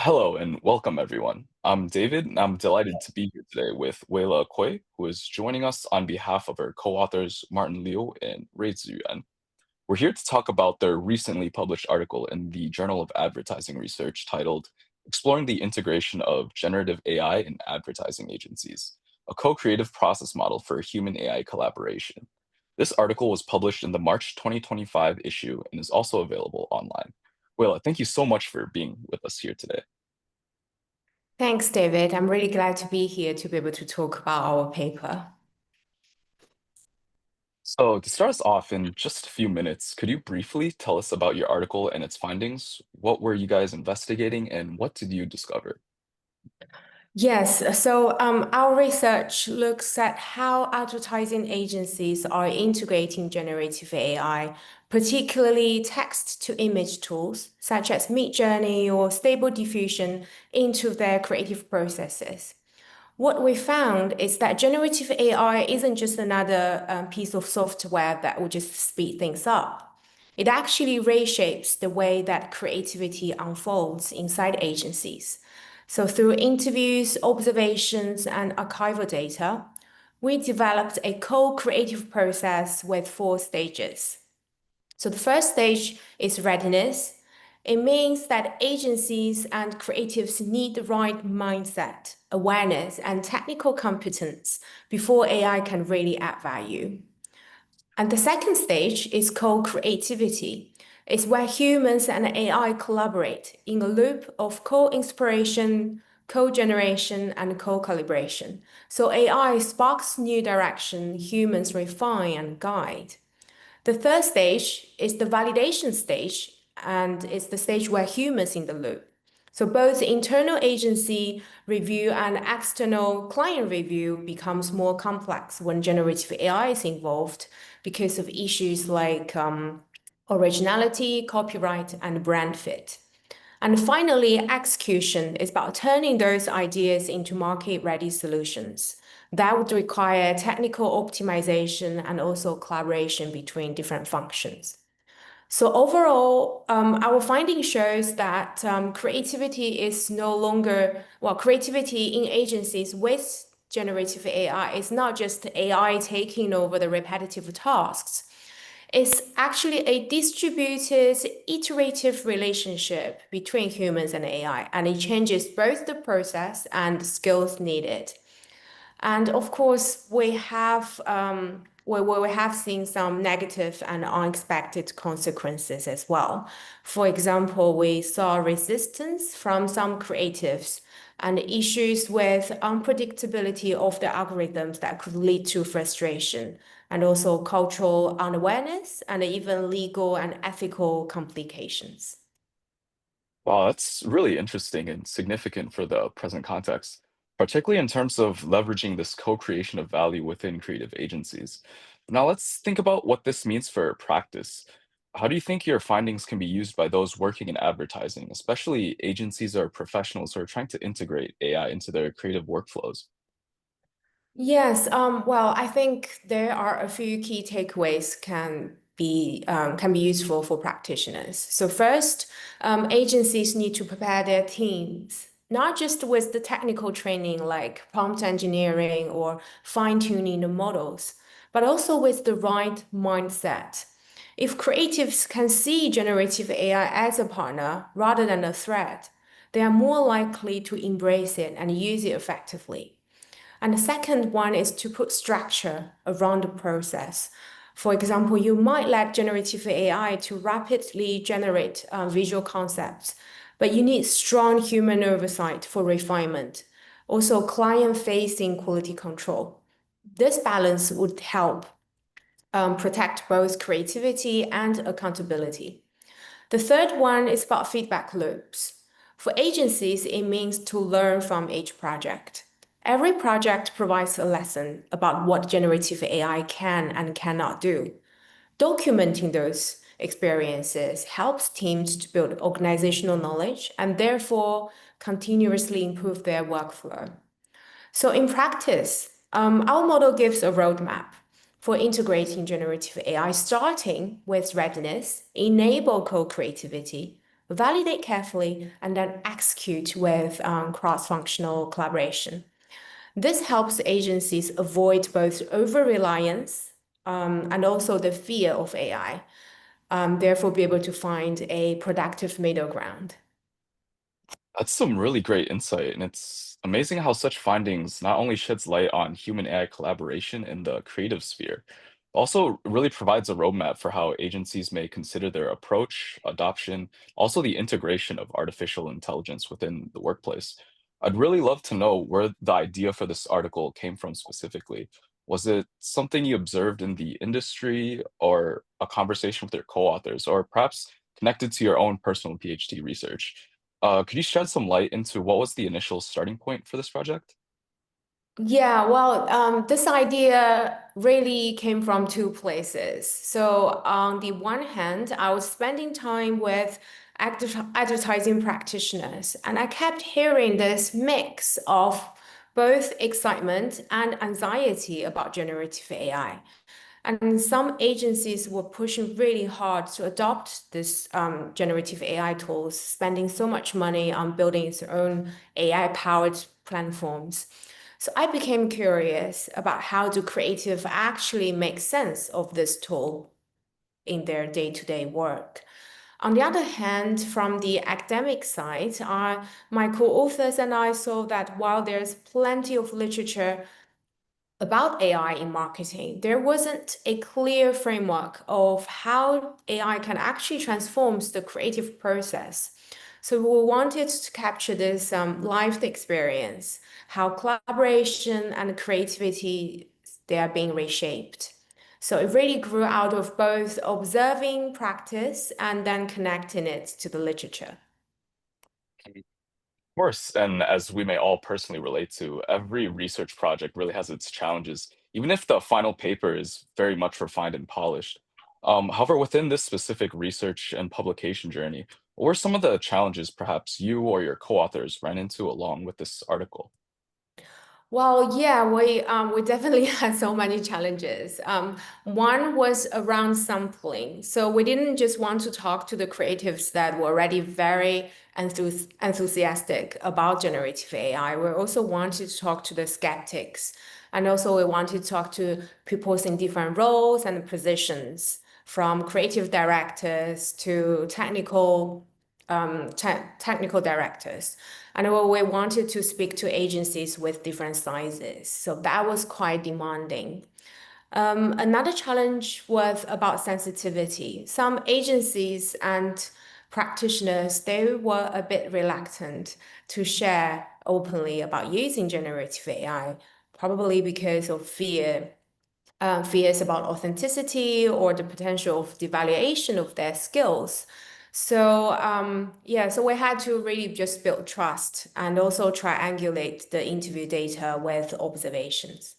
Hello and welcome, everyone. I'm David, and I'm delighted to be here today with Weila Cui, who is joining us on behalf of her co-authors Martin Liu and Ruizhi Yuan. We're here to talk about their recently published article in the Journal of Advertising Research titled Exploring the Integration of Generative AI in Advertising Agencies, a co-creative process model for human AI collaboration. This article was published in the March 2025 issue and is also available online. Weila, thank you so much for being with us here today. Thanks, David. I'm really glad to be here to be able to talk about our paper. So, to start us off in just a few minutes, could you briefly tell us about your article and its findings? What were you guys investigating and what did you discover? Yes, so our research looks at how advertising agencies are integrating generative AI, particularly text-to-image tools such as Midjourney or Stable Diffusion, into their creative processes. What we found is that generative AI isn't just another piece of software that will just speed things up. It actually reshapes the way that creativity unfolds inside agencies. So, through interviews, observations, and archival data, we developed a co-creative process with 4 stages. So, the first stage is readiness. It means that agencies and creatives need the right mindset, awareness, and technical competence before AI can really add value. And the second stage is co-creativity. It's where humans and AI collaborate in a loop of co-inspiration, co-generation, and co-calibration. So AI sparks new direction, humans refine and guide. The third stage is the validation stage, and it's the stage where humans in the loop. So both internal agency review and external client review becomes more complex when generative AI is involved because of issues like originality, copyright, and brand fit. And finally, execution is about turning those ideas into market-ready solutions. That would require technical optimization and also collaboration between different functions. So overall, our finding shows that creativity is no longer, well, creativity in agencies with generative AI is not just AI taking over the repetitive tasks. It's actually a distributed, iterative relationship between humans and AI, and it changes both the process and the skills needed. And of course, we have seen some negative and unexpected consequences as well. For example, we saw resistance from some creatives and issues with unpredictability of the algorithms that could lead to frustration, and also cultural unawareness, and even legal and ethical complications. Wow, that's really interesting and significant for the present context, particularly in terms of leveraging this co-creation of value within creative agencies. Now, let's think about what this means for practice. How do you think your findings can be used by those working in advertising, especially agencies or professionals who are trying to integrate AI into their creative workflows? Yes, well, I think there are a few key takeaways can be useful for practitioners. So first, agencies need to prepare their teams, not just with the technical training like prompt engineering or fine-tuning the models, but also with the right mindset. If creatives can see generative AI as a partner rather than a threat, they are more likely to embrace it and use it effectively. And the second one is to put structure around the process. For example, you might let generative AI to rapidly generate visual concepts, but you need strong human oversight for refinement. Also, client-facing quality control. This balance would help protect both creativity and accountability. The third one is about feedback loops. For agencies, it means to learn from each project. Every project provides a lesson about what generative AI can and cannot do. Documenting those experiences helps teams to build organizational knowledge and therefore continuously improve their workflow. So in practice, our model gives a roadmap for integrating generative AI, starting with readiness, enable co-creativity, validate carefully, and then execute with cross-functional collaboration. This helps agencies avoid both over-reliance and also the fear of AI, therefore be able to find a productive middle ground. That's some really great insight, and it's amazing how such findings not only sheds light on human AI collaboration in the creative sphere, but also really provides a roadmap for how agencies may consider their approach, adoption, also the integration of artificial intelligence within the workplace. I'd really love to know where the idea for this article came from specifically. Was it something you observed in the industry, or a conversation with your co-authors, or perhaps connected to your own personal PhD research? Could you shed some light into what was the initial starting point for this project? Yeah, well, this idea really came from two places. So, on the one hand, I was spending time with advertising practitioners, and I kept hearing this mix of both excitement and anxiety about generative AI. And some agencies were pushing really hard to adopt this generative AI tools, spending so much money on building its own AI-powered platforms. So I became curious about how do creative actually make sense of this tool in their day-to-day work. On the other hand, from the academic side, my co-authors and I saw that while there's plenty of literature about AI in marketing, there wasn't a clear framework of how AI can actually transform the creative process. So we wanted to capture this lived experience, how collaboration and creativity they are being reshaped. So it really grew out of both observing practice and then connecting it to the literature. Of course, and as we may all personally relate to, every research project really has its challenges, even if the final paper is very much refined and polished. However, within this specific research and publication journey, what were some of the challenges perhaps you or your co-authors ran into along with this article? Well, yeah, we definitely had so many challenges. One was around sampling. So we didn't just want to talk to the creatives that were already very enthusiastic about generative AI. We also wanted to talk to the skeptics, and also we wanted to talk to people in different roles and positions, from creative directors to technical directors. And we wanted to speak to agencies with different sizes. So that was quite demanding. Another challenge was about sensitivity. Some agencies and practitioners, they were a bit reluctant to share openly about using generative AI, probably because of fears about authenticity or the potential of devaluation of their skills. So yeah, so we had to really just build trust and also triangulate the interview data with observations.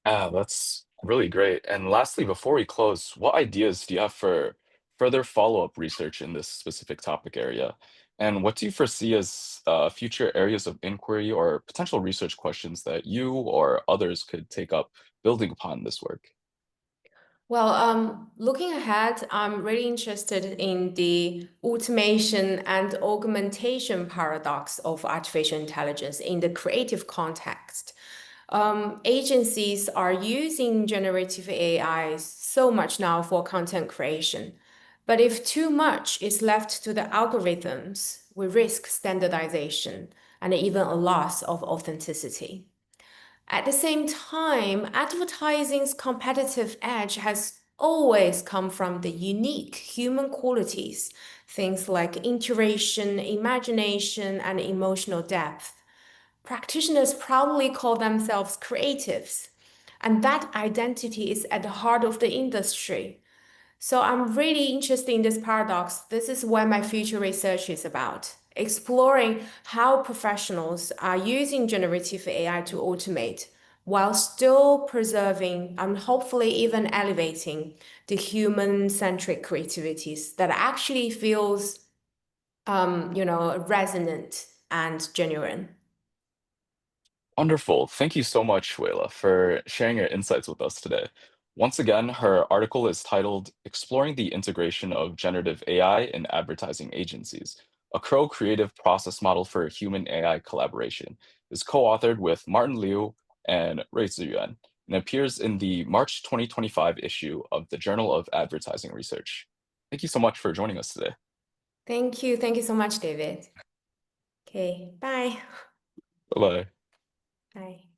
Ah, that's really great. And lastly, before we close, what ideas do you have for further follow-up research in this specific topic area? And what do you foresee as future areas of inquiry or potential research questions that you or others could take up building upon this work? Well, looking ahead, I'm really interested in the automation and augmentation paradox of artificial intelligence in the creative context. Agencies are using generative AI so much now for content creation. But if too much is left to the algorithms, we risk standardization and even a loss of authenticity. At the same time, advertising's competitive edge has always come from the unique human qualities, things like intuition, imagination, and emotional depth. Practitioners proudly call themselves creatives, and that identity is at the heart of the industry. So I'm really interested in this paradox. This is what my future research is about, exploring how professionals are using generative AI to automate while still preserving and hopefully even elevating the human-centric creativities that actually feels, resonant and genuine. Wonderful. Thank you so much, Weila, for sharing your insights with us today. Once again, her article is titled Exploring the Integration of Generative AI in Advertising Agencies, a creative process model for human AI collaboration. It's co-authored with Martin Liu and Ruizhi Yuan and appears in the March 2025 issue of the Journal of Advertising Research. Thank you so much for joining us today. Thank you. Thank you so much, David. Okay, bye. Bye-bye. Bye.